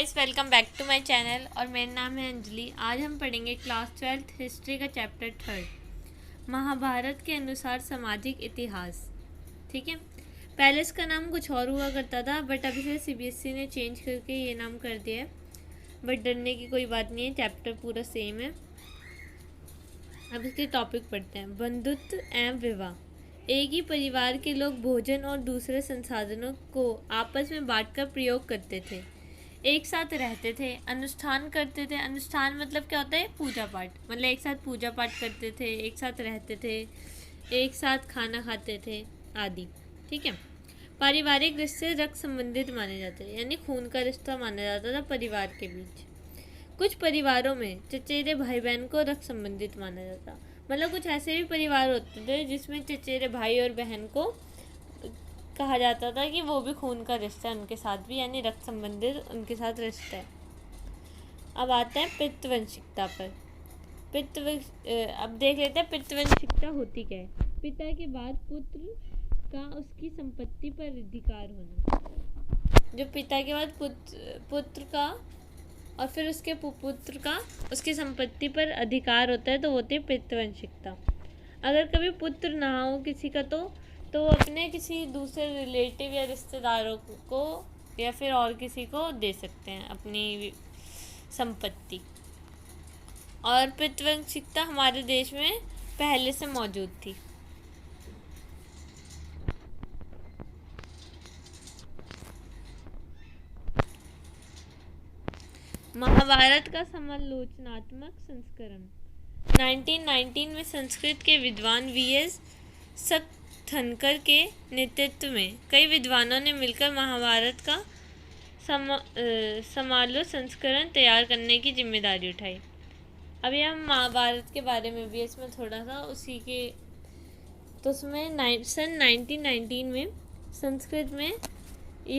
Guys, welcome back to my channel और मेरा नाम है अंजलि। आज हम पढ़ेंगे क्लास 12th हिस्ट्री का चैप्टर 3 महाभारत के अनुसार सामाजिक इतिहास। ठीक है, पहले इसका नाम कुछ और हुआ करता था बट अभी से सीबीएसई ने चेंज करके ये नाम कर दिया है। बट डरने की कोई बात नहीं है, चैप्टर पूरा सेम है। अब इसके टॉपिक पढ़ते हैं। बंधुत्व एवं विवाह। एक ही परिवार के लोग भोजन और दूसरे संसाधनों को आपस में बांटकर प्रयोग करते थे, एक साथ रहते थे, अनुष्ठान करते थे। अनुष्ठान मतलब क्या होता है? पूजा पाठ। मतलब एक साथ पूजा पाठ करते थे, एक साथ रहते थे, एक साथ खाना खाते थे आदि। ठीक है। पारिवारिक रिश्ते रक्त संबंधित माने जाते हैं, यानी खून का रिश्ता माना जाता था परिवार के बीच। कुछ परिवारों में चचेरे भाई बहन को रक्त संबंधित माना जाता। मतलब कुछ ऐसे भी परिवार होते थे जिसमें चचेरे भाई और बहन को कहा जाता था कि वो भी खून का रिश्ता है उनके साथ भी, यानी रक्त संबंधित उनके साथ रिश्ता है। अब आता है पितृवंशिकता पर। अब देख लेते हैं पितृवंशिकता होती क्या है। पिता के बाद पुत्र का उसकी संपत्ति पर अधिकार होना। जो पिता के बाद पुत्र का और फिर उसके पुत्र का उसकी संपत्ति पर अधिकार होता है, तो होती है पितृवंशिकता। अगर कभी पुत्र ना हो किसी का तो वो अपने किसी दूसरे रिलेटिव या रिश्तेदारों को या फिर और किसी को दे सकते हैं अपनी संपत्ति। और पितृवंशिकता हमारे देश में पहले से मौजूद थी। महाभारत का समालोचनात्मक संस्करण। 1919 में संस्कृत के विद्वान वीएस थनकर के नेतृत्व में कई विद्वानों ने मिलकर महाभारत का समालो संस्करण तैयार करने की जिम्मेदारी उठाई। अभी हम महाभारत के बारे में भी इसमें थोड़ा सा उसी के तो उसमें सन 1919 में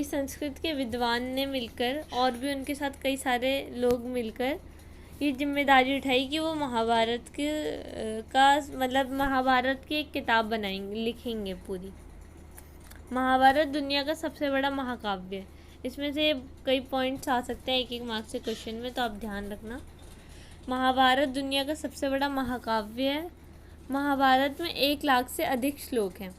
संस्कृत के विद्वान ने मिलकर और भी उनके साथ कई सारे लोग मिलकर ये जिम्मेदारी उठाई कि वो महाभारत महाभारत की एक किताब बनाएंगे, लिखेंगे पूरी। महाभारत दुनिया का सबसे बड़ा महाकाव्य है। इसमें से कई पॉइंट्स आ सकते हैं एक एक मार्क्स से क्वेश्चन में, तो आप ध्यान रखना। महाभारत दुनिया का सबसे बड़ा महाकाव्य है। महाभारत में 1 लाख से अधिक श्लोक हैं।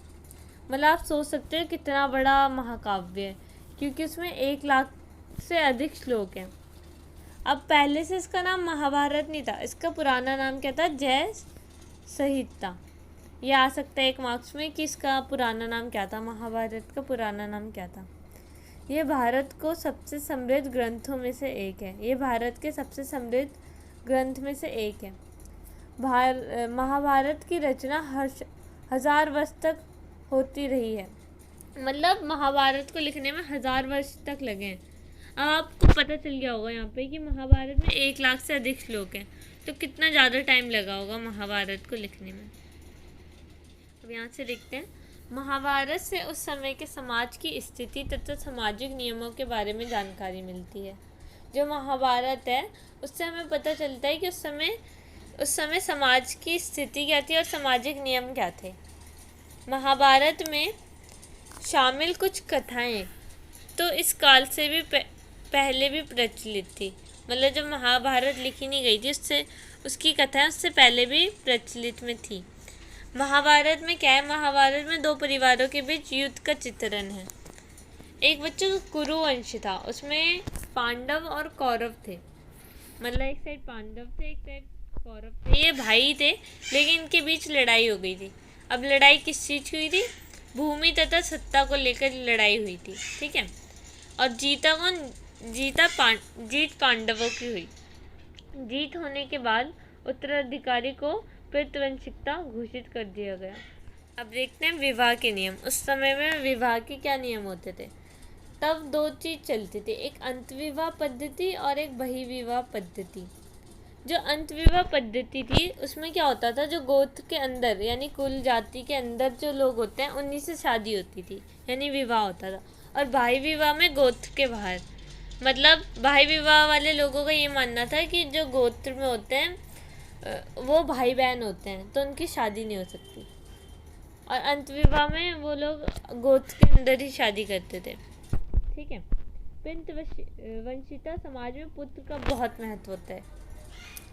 मतलब आप सोच सकते हैं कितना बड़ा महाकाव्य है, क्योंकि उसमें 1 लाख से अधिक श्लोक हैं। अब पहले से इसका नाम महाभारत नहीं था, इसका पुराना नाम क्या था? जय संहिता। ये आ सकता है 1 मार्क्स में कि इसका पुराना नाम क्या था, महाभारत का पुराना नाम क्या था। ये भारत को सबसे समृद्ध ग्रंथों में से एक है। ये भारत के सबसे समृद्ध ग्रंथ में से एक है। महाभारत की रचना 1000 वर्ष तक होती रही है। मतलब महाभारत को लिखने में 1000 वर्ष तक लगे हैं। अब आपको पता चल गया होगा यहाँ पे कि महाभारत में 1 लाख से अधिक श्लोक हैं, तो कितना ज़्यादा टाइम लगा होगा महाभारत को लिखने में। अब यहाँ से देखते हैं। महाभारत से उस समय के समाज की स्थिति तथा सामाजिक नियमों के बारे में जानकारी मिलती है। जो महाभारत है उससे हमें पता चलता है कि उस समय समाज की स्थिति क्या थी और सामाजिक नियम क्या थे। महाभारत में शामिल कुछ कथाएं तो इस काल से भी पहले भी प्रचलित थी। मतलब जब महाभारत लिखी नहीं गई थी उसकी कथाएं उससे पहले भी प्रचलित में थी। महाभारत में क्या है? महाभारत में 2 परिवारों के बीच युद्ध का चित्रण है। एक बच्चों का कुरुवंश था, उसमें पांडव और कौरव थे। मतलब एक साइड पांडव थे, एक साइड कौरव थे। ये भाई थे, लेकिन इनके बीच लड़ाई हो गई थी। अब लड़ाई किस चीज़ की हुई थी? भूमि तथा सत्ता को लेकर लड़ाई हुई थी। ठीक है। और जीत पांडवों की हुई। जीत होने के बाद उत्तराधिकारी को पितृवंशिकता घोषित कर दिया गया। अब देखते हैं विवाह के नियम। उस समय में विवाह के क्या नियम होते थे? तब 2 चीज़ चलती थी, एक अंतविवाह पद्धति और एक बहिर्विवाह पद्धति। जो अंतविवाह पद्धति थी उसमें क्या होता था? जो गोत्र के अंदर यानी कुल जाति के अंदर जो लोग होते हैं उन्हीं से शादी होती थी, यानी विवाह होता था। और भाई विवाह में गोत्र के बाहर। मतलब भाई विवाह वाले लोगों का ये मानना था कि जो गोत्र में होते हैं वो भाई बहन होते हैं, तो उनकी शादी नहीं हो सकती। और अंतविवाह में वो लोग गोत्र के अंदर ही शादी करते थे। ठीक है। वंशिता समाज में पुत्र का बहुत महत्व होता है,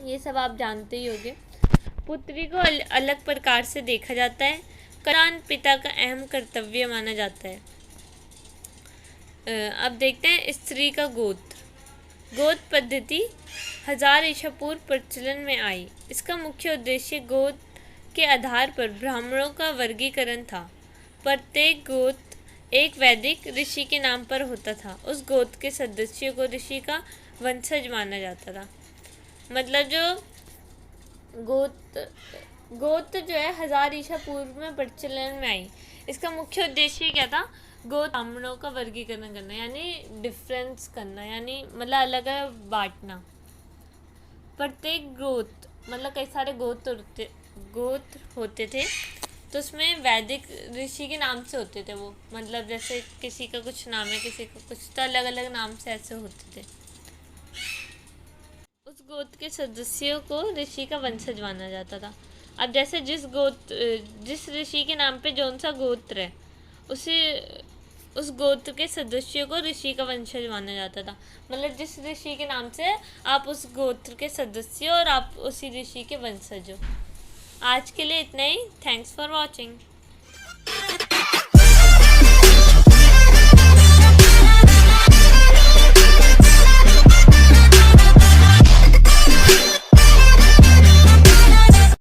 ये सब आप जानते ही होंगे। पुत्री को अलग प्रकार से देखा जाता है। कन्यादान पिता का अहम कर्तव्य माना जाता है। अब देखते हैं स्त्री का गोत्र पद्धति 1000 ईसा पूर्व प्रचलन में आई। इसका मुख्य उद्देश्य गोत्र के आधार पर ब्राह्मणों का वर्गीकरण था। प्रत्येक गोत्र एक वैदिक ऋषि के नाम पर होता था। उस गोत्र के सदस्यों को ऋषि का वंशज माना जाता था। मतलब जो गोत्र जो है 1000 ईसा पूर्व में प्रचलन में आई। इसका मुख्य उद्देश्य क्या था? गोत्र ब्राह्मणों का वर्गीकरण करना, यानी डिफरेंस करना, यानी मतलब अलग अलग बांटना। प्रत्येक गोत्र मतलब कई सारे गोत्र होते थे, तो उसमें वैदिक ऋषि के नाम से होते थे वो। मतलब जैसे किसी का कुछ नाम है, किसी का कुछ, तो अलग अलग नाम से ऐसे होते थे। उस गोत्र के सदस्यों को ऋषि का वंशज माना जाता था। अब जैसे जिस ऋषि के नाम पे जौन सा गोत्र है, उस गोत्र के सदस्यों को ऋषि का वंशज माना जाता था। मतलब जिस ऋषि के नाम से आप उस गोत्र के सदस्य और आप उसी ऋषि के वंशज हो। आज के लिए इतना ही। Thanks for watching.